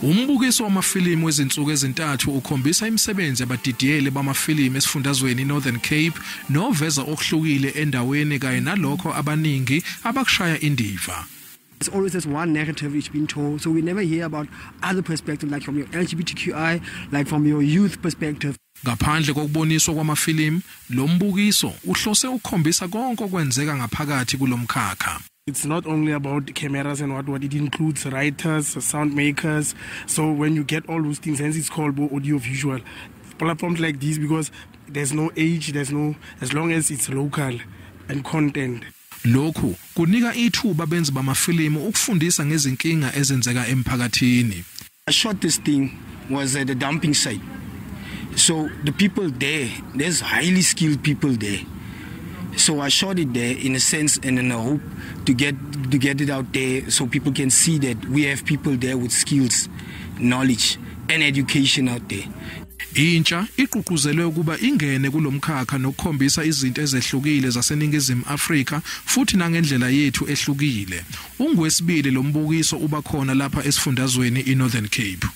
Umbukiso wamafilimu wezinsuku ezintathu ukhombisa imisebenzi abadidiyelwe bamafilimu esifundazweni eNorthern Cape noveza okuhlukile endaweni kanye nalokho abaningi abakushaya indiva. It's always this one narrative it's been told, so we never hear about other perspectives, like from your LGBTQI, like from your youth perspective. Ngaphandle kokuboniswa kwamafilimu, lo mbukiso uhlose ukukhombisa konke okwenzeka ngaphakathi kulomkhakha. It's not only about cameras and what it includes writers, sound makers. So when you get all those things, hence it's called audio visual. Platforms like these, because there's no age, there's no, as long as it's local and content. Lokhu kunika ithuba benzi bamafilimu ukufundisa ngezinkinga ezenzeka emphakathini. I shot this thing was at the dumping site. So the people there, there's highly skilled people there. So I shot it there in a sense and in a hope to get it out there so people can see that we have people there with skills, knowledge and education out there. Yintsha iququzelwe ukuba ingene kulomkhakha nokukhombisa izinto ezehlukile zaseningizimu Afrika futhi nangendlela yethu ehlukile. Ungwesibili lo mbukiso uba khona lapha esifundazweni eNorthern Cape.